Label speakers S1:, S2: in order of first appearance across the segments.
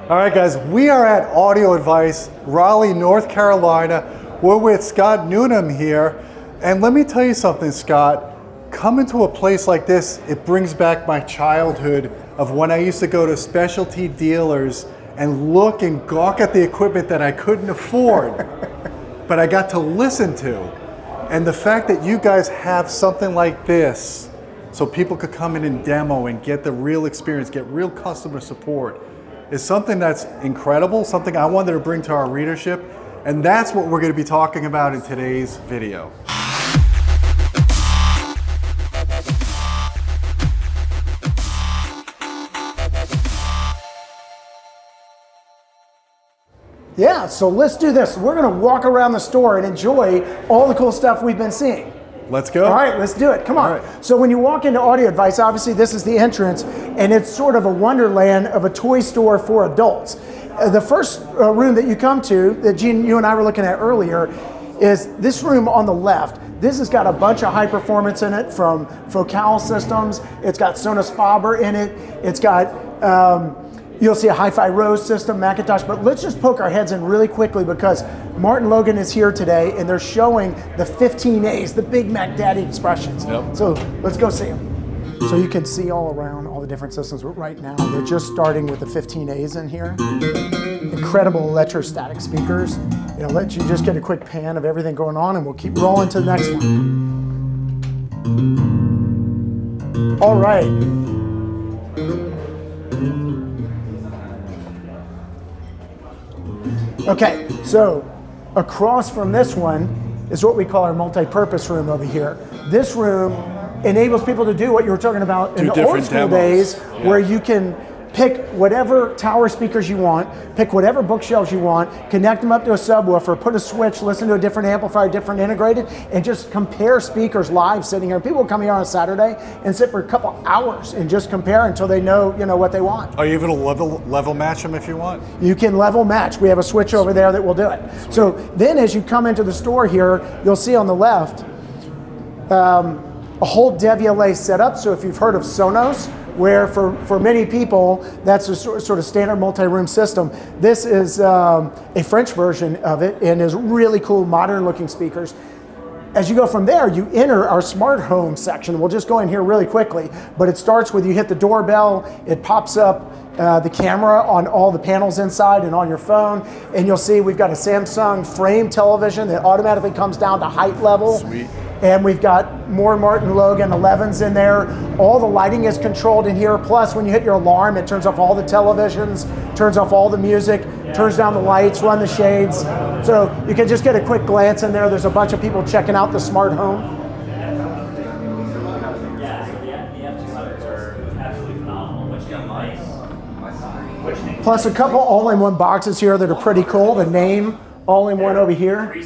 S1: All right, guys, we are at Audio Advice, Raleigh, North Carolina. We're with Scott Newnam here. And let me tell you something, Scott. Coming to a place like this, it brings back my childhood of when I used to go to specialty dealers and look and gawk at the equipment that I couldn't afford, but I got to listen to. And the fact that you guys have something like this, so people could come in and demo and get the real experience, get real customer support, is something that's incredible, something I wanted to bring to our readership, and that's what we're going to be talking about in today's video.
S2: Yeah, so let's do this. We're going to walk around the store and enjoy all the cool stuff we've been seeing.
S1: Let's go.
S2: All right, let's do it. Come on.
S1: Right.
S2: So when you walk into Audio Advice, obviously this is the entrance, and it's sort of a wonderland of a toy store for adults. The first room that you come to, that Gene, you and I were looking at earlier, is this room on the left. This has got a bunch of high performance in it from Focal Systems. It's got Sonos Faber in it. It's got, you'll see a Hi-Fi Rose system, Macintosh, but let's just poke our heads in really quickly because Martin Logan is here today and they're showing the 15As, the Big Mac Daddy expressions.
S1: Yep.
S2: So let's go see them. So you can see all around all the different systems, but right now they're just starting with the 15As in here. Incredible electrostatic speakers. It'll let you just get a quick pan of everything going on and we'll keep rolling to the next one. All right. Okay, so across from this one is what we call our multi-purpose room over here. This room enables people to do what you were talking about in the old school days, where you can pick whatever tower speakers you want, pick whatever bookshelves you want, connect them up to a subwoofer, put a switch, listen to a different amplifier, different integrated, and just compare speakers live sitting here. People will come here on a Saturday and sit for a couple hours and just compare until they know, what they want.
S1: Are you able to level match them if you want?
S2: You can level match. We have a switch over there that will do it. So then as you come into the store here, you'll see on the left a whole DevLA setup. So if you've heard of Sonos, where for many people, that's a sort of standard multi-room system. This is a French version of it and is really cool, modern looking speakers. As you go from there, you enter our smart home section. We'll just go in here really quickly, but it starts with you hit the doorbell, it pops up the camera on all the panels inside and on your phone, and you'll see we've got a Samsung frame television that automatically comes down to height level.
S1: Sweet.
S2: And we've got more Martin Logan 11s in there. All the lighting is controlled in here. Plus, when you hit your alarm, it turns off all the televisions, turns off all the music, turns down the lights, run the shades. So you can just get a quick glance in there. There's a bunch of people checking out the smart home. Plus a couple all-in-one boxes here that are pretty cool. The name all-in-one over here.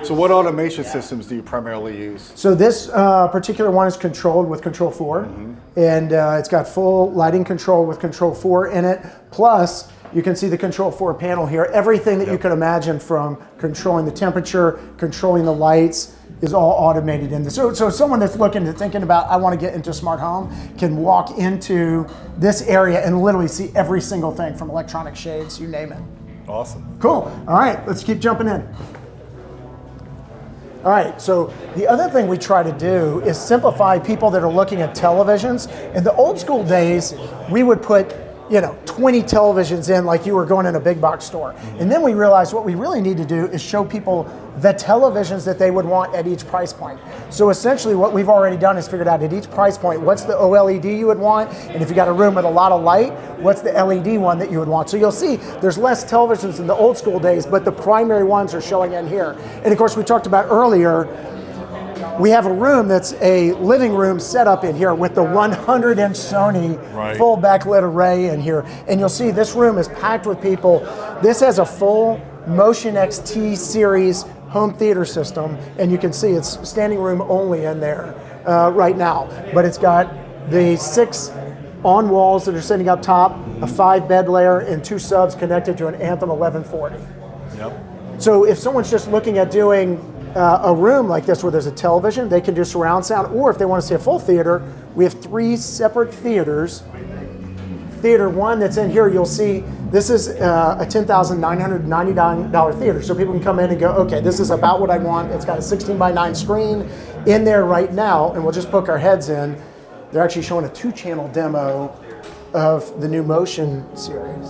S1: So what automation systems do you primarily use?
S2: So this particular one is controlled with Control 4, and it's got full lighting control with Control 4 in it. Plus, you can see the Control 4 panel here. Everything that you could imagine from controlling the temperature, controlling the lights, is all automated in this. So someone that's thinking about, I want to get into smart home, can walk into this area and literally see every single thing from electronic shades, you name it.
S1: Awesome.
S2: Cool. All right, let's keep jumping in. All right, so the other thing we try to do is simplify people that are looking at televisions. In the old school days, we would put 20 televisions in like you were going in a big box store. And then we realized what we really need to do is show people the televisions that they would want at each price point. So essentially what we've already done is figured out at each price point, what's the OLED you would want? And if you got a room with a lot of light, what's the LED one that you would want? So you'll see there's less televisions in the old school days, but the primary ones are showing in here. And of course we talked about earlier, we have a room that's a living room setup in here with the 100-inch Sony full backlit array in here. And you'll see this room is packed with people. This has a full Motion XT series home theater system, and you can see it's standing room only in there right now. But it's got the 6 on walls that are sitting up top, a 5-bed layer, and 2 subs connected to an Anthem 1140.
S1: Yep.
S2: So if someone's just looking at doing a room like this where there's a television, they can do surround sound, or if they want to see a full theater, we have 3 separate theaters Theater 1 that's in here, you'll see this is a $10,999 theater. So people can come in and go, okay, this is about what I want. It's got a 16:9 screen in there right now, and we'll just poke our heads in. They're actually showing a 2-channel demo of the new Motion series.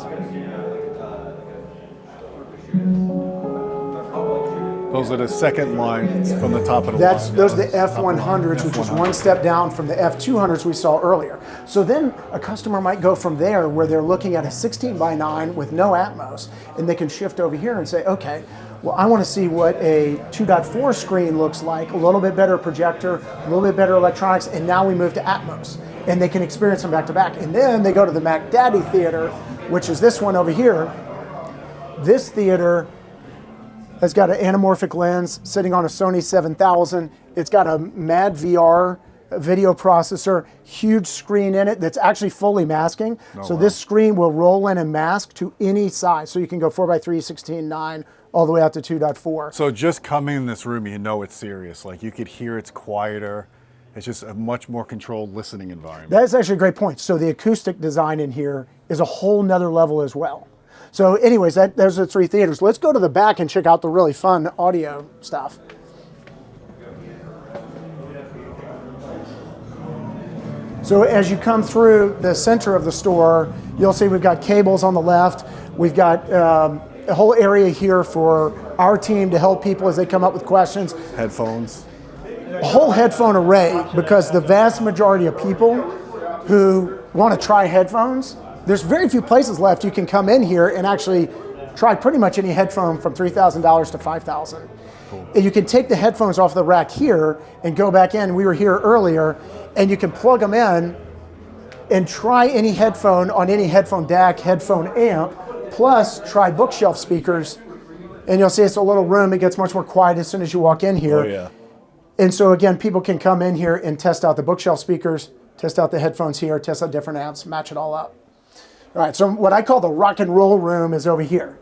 S1: Those are the second lines from the top of the line.
S2: Those are the F100s, which is one step down from the F200s we saw earlier. So then a customer might go from there where they're looking at a 16:9 with no Atmos, and they can shift over here and say, okay, well, I want to see what a 2.4 screen looks like, a little bit better projector, a little bit better electronics, and now we move to Atmos. And they can experience them back to back. And then they go to the Mac Daddy Theater, which is this one over here. This theater has got an anamorphic lens sitting on a Sony 7000. It's got a Mad VR video processor, huge screen in it that's actually fully masking. So this screen will roll in and mask to any size. So you can go 4:3, 16:9, all the way out to 2.4.
S1: So just coming in this room, you know it's serious. Like you could hear it's quieter. It's just a much more controlled listening environment.
S2: That is actually a great point. So the acoustic design in here is a whole nother level as well. So anyways, those are the 3 theaters. Let's go to the back and check out the really fun audio stuff. So as you come through the center of the store, you'll see we've got cables on the left. We've got a whole area here for our team to help people as they come up with questions.
S1: Headphones.
S2: A whole headphone array, because the vast majority of people who want to try headphones, there's very few places left you can come in here and actually try pretty much any headphone from $3,000 to $5,000. Cool. And you can take the headphones off the rack here and go back in. We were here earlier, and you can plug them in and try any headphone on any headphone DAC, headphone amp, plus try bookshelf speakers. And you'll see it's a little room. It gets much more quiet as soon as you walk in here.
S1: Oh, yeah.
S2: And so again, people can come in here and test out the bookshelf speakers, test out the headphones here, test out different amps, match it all up. All right, so what I call the rock and roll room is over here.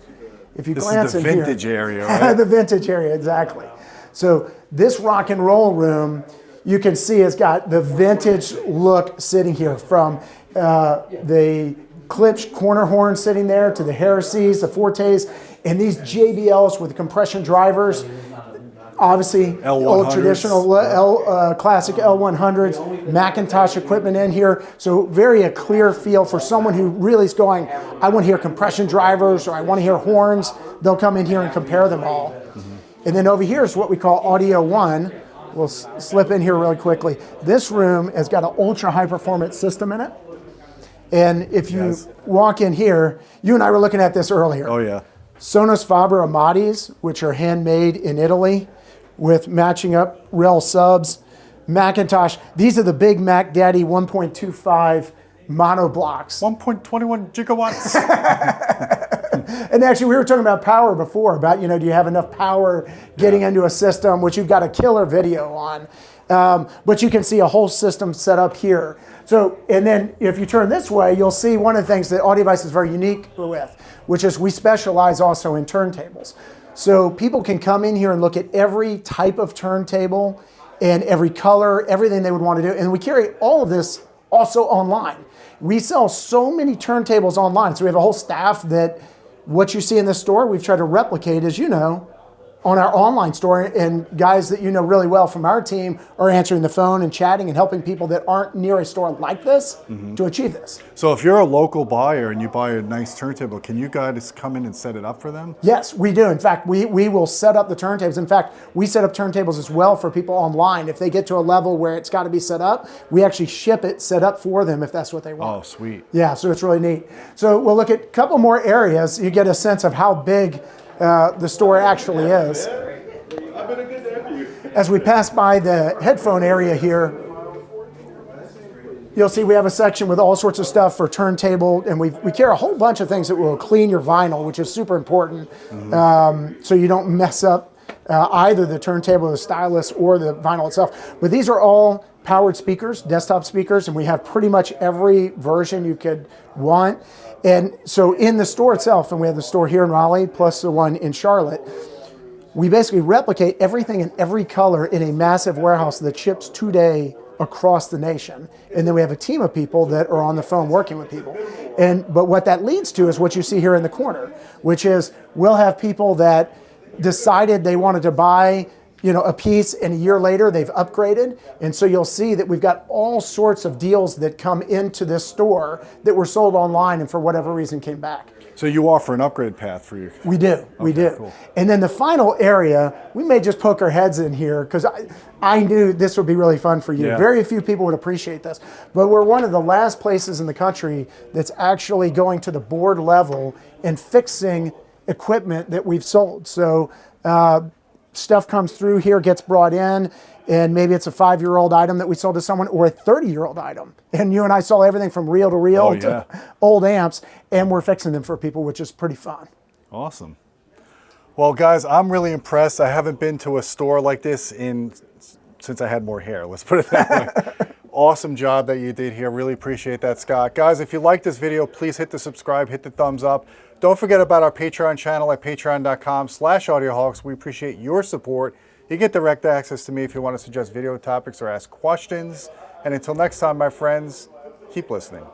S2: If you glance in here.
S1: This is the vintage area, right?
S2: The vintage area, exactly. So this rock and roll room, you can see has got the vintage look sitting here, from the Klipsch corner horn sitting there to the Heresies, the Fortes, and these JBLs with compression drivers. Obviously,
S1: L100s.
S2: old traditional classic L100s, Macintosh equipment in here. So very a clear feel for someone who really is going, I want to hear compression drivers or I want to hear horns. They'll come in here and compare them all. And then over here is what we call Audio 1. We'll slip in here really quickly. This room has got an ultra high performance system in it. And if you walk in here, you and I were looking at this earlier.
S1: Oh, yeah.
S2: Sonos Faber Amatis, which are handmade in Italy with matching up Rel subs. Macintosh, these are the big Mac Daddy 1.25 mono blocks.
S1: 1.21 gigawatts.
S2: And actually, we were talking about power before, about, do you have enough power getting into a system, which you've got a killer video on. But you can see a whole system set up here. So, and then if you turn this way, you'll see one of the things that Audioholics is very unique with, which is we specialize also in turntables. So people can come in here and look at every type of turntable and every color, everything they would want to do. And we carry all of this also online. We sell so many turntables online. So we have a whole staff that what you see in this store, we've tried to replicate, as you know, on our online store, and guys that you know really well from our team are answering the phone and chatting and helping people that aren't near a store like this to achieve this.
S1: So if you're a local buyer and you buy a nice turntable, can you guys come in and set it up for them?
S2: Yes, we do. In fact, we will set up the turntables. In fact, we set up turntables as well for people online. If they get to a level where it's got to be set up, we actually ship it set up for them if that's what they want.
S1: Oh, sweet.
S2: Yeah, so it's really neat. So we'll look at a couple more areas. You get a sense of how big the store actually is. As we pass by the headphone area here, you'll see we have a section with all sorts of stuff for turntable, and we carry a whole bunch of things that will clean your vinyl, which is super important, so you don't mess up either the turntable, the stylus, or the vinyl itself. But these are all powered speakers, desktop speakers, and we have pretty much every version you could want. And so in the store itself, and we have the store here in Raleigh, plus the one in Charlotte, we basically replicate everything in every color in a massive warehouse that ships 2-day across the nation. And then we have a team of people that are on the phone working with people. But what that leads to is what you see here in the corner, which is we'll have people that decided they wanted to buy a piece, and a year later they've upgraded. And so you'll see that we've got all sorts of deals that come into this store that were sold online and for whatever reason came back.
S1: So you offer an upgrade path for you?
S2: We do, we do.
S1: Cool.
S2: And then the final area, we may just poke our heads in here because I knew this would be really fun for you.
S1: Yeah.
S2: Very few people would appreciate this, but we're one of the last places in the country that's actually going to the board level and fixing equipment that we've sold. So stuff comes through here, gets brought in, and maybe it's a 5-year-old item that we sold to someone or a 30-year-old item. And you and I saw everything from reel to reel to old amps, and we're fixing them for people, which is pretty fun.
S1: Awesome. Well, guys, I'm really impressed. I haven't been to a store like this since I had more hair. Let's put it that way. Awesome job that you did here. Really appreciate that, Scott. Guys, if you like this video, please hit the subscribe, hit the thumbs up. Don't forget about our Patreon channel at patreon.com/Audioholics. We appreciate your support. You get direct access to me if you want to suggest video topics or ask questions. And until next time, my friends, keep listening.